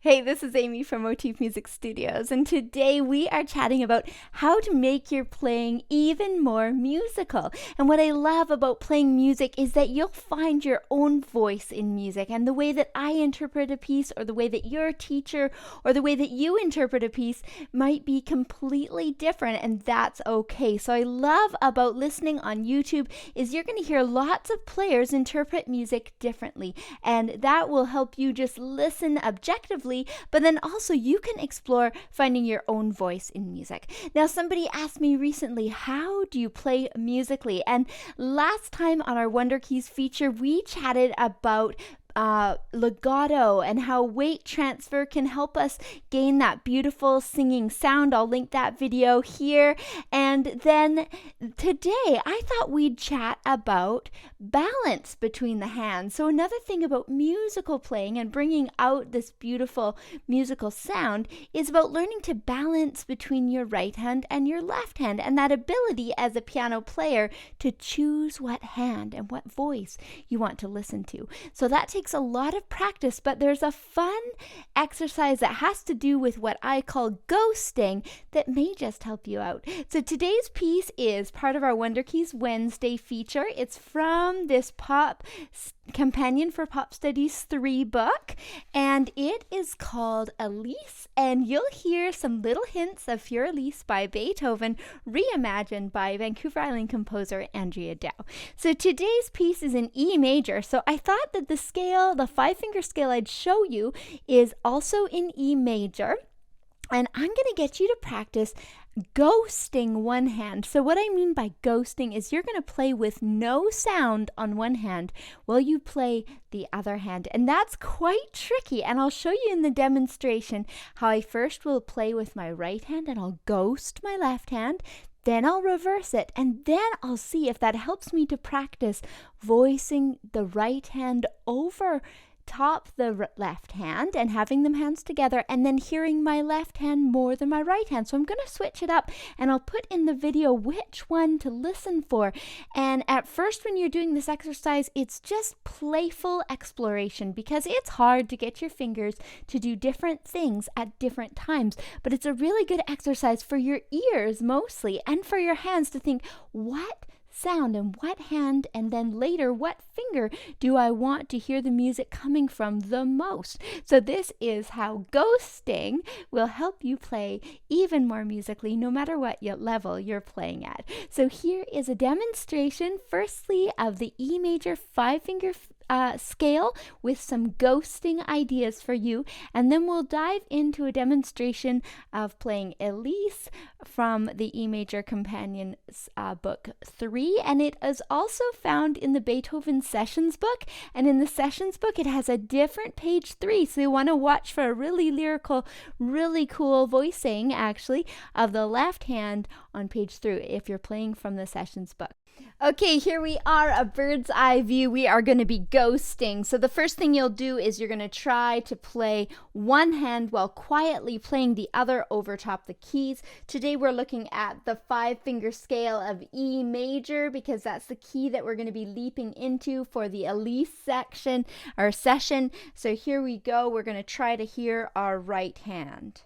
Hey, this is Amy from motifmusicstudios, and today we are chatting about how to make your playing even more musical. And what I love about playing music is that you'll find your own voice in music, and the way that I interpret a piece, or the way that your teacher, or the way that you interpret a piece might be completely different, and that's okay. So I love about listening on YouTube is you're going to hear lots of players interpret music differently, and that will help you just listen objectively, but then also you can explore finding your own voice in music. Now, somebody asked me recently, how do you play musically? And last time on our Wunderkeys feature, we chatted about legato and how weight transfer can help us gain that beautiful singing sound. I'll link that video here. And then today I thought we'd chat about balance between the hands. So another thing about musical playing and bringing out this beautiful musical sound is about learning to balance between your right hand and your left hand, and that ability as a piano player to choose what hand and what voice you want to listen to. So that takes a lot of practice, but there's a fun exercise that has to do with what I call ghosting that may just help you out. So today's piece is part of our Wunderkeys Wednesday feature. It's from this Pop Companion for Pop Studies 3 book, and it is called Elise, and you'll hear some little hints of Für Elise by Beethoven, reimagined by Vancouver Island composer Andrea Dow. So today's piece is in E major, so I thought that the scale, the 5-finger scale I'd show you, is also in E major. And I'm going to get you to practice ghosting one hand. So what I mean by ghosting is you're going to play with no sound on one hand while you play the other hand. And that's quite tricky. And I'll show you in the demonstration how I first will play with my right hand and I'll ghost my left hand. Then I'll reverse it, and then I'll see if that helps me to practice voicing the right hand over top the left hand and having them hands together, and then hearing my left hand more than my right hand. So I'm going to switch it up, and I'll put in the video which one to listen for. And at first, when you're doing this exercise, it's just playful exploration because it's hard to get your fingers to do different things at different times. But it's a really good exercise for your ears mostly, and for your hands to think, what sound and what hand, and then later what finger do I want to hear the music coming from the most. So this is how ghosting will help you play even more musically no matter what level you're playing at. So here is a demonstration firstly of the E major 5-finger scale with some ghosting ideas for you, and then we'll dive into a demonstration of playing Elise from the E major Companion book 3, and it is also found in the Beethoven Sessions book, and in the Sessions book it has a different page 3, so you want to watch for a really lyrical, really cool voicing actually of the left hand on page 3 if you're playing from the Sessions book. Okay, here we are, a bird's eye view. We are going to be ghosting. So the first thing you'll do is you're going to try to play one hand while quietly playing the other over top the keys. Today we're looking at the 5-finger scale of E major because that's the key that we're going to be leaping into for the Elise section or session. So here we go. We're going to try to hear our right hand.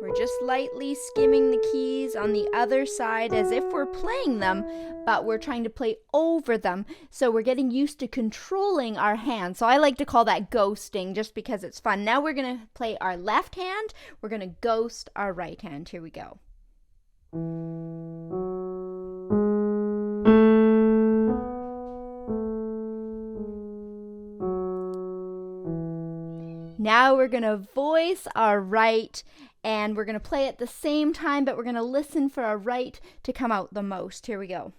We're just lightly skimming the keys on the other side as if we're playing them, but we're trying to play over them. So we're getting used to controlling our hands. So I like to call that ghosting just because it's fun. Now we're going to play our left hand. We're going to ghost our right hand. Here we go. Now we're going to voice our right, and we're going to play at the same time, but we're going to listen for our right to come out the most. Here we go.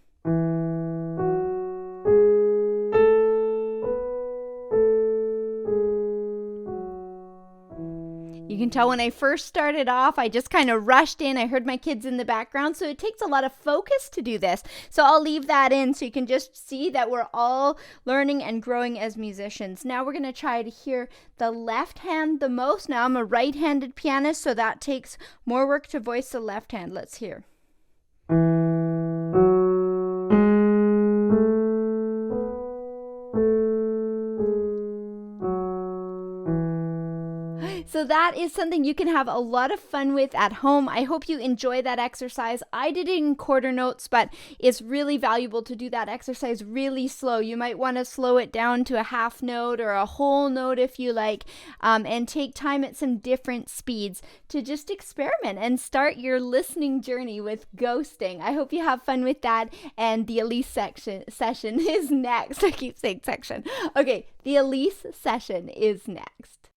You can tell when I first started off, I just kind of rushed in. I heard my kids in the background, so it takes a lot of focus to do this. So I'll leave that in so you can just see that we're all learning and growing as musicians. Now we're going to try to hear the left hand the most. Now I'm a right-handed pianist, so that takes more work to voice the left hand. Let's hear. So that is something you can have a lot of fun with at home. I hope you enjoy that exercise. I did it in quarter notes, but it's really valuable to do that exercise really slow. You might want to slow it down to a half note or a whole note if you like, and take time at some different speeds to just experiment and start your listening journey with ghosting. I hope you have fun with that. And the Elise session is next. I keep saying section. Okay, the Elise session is next.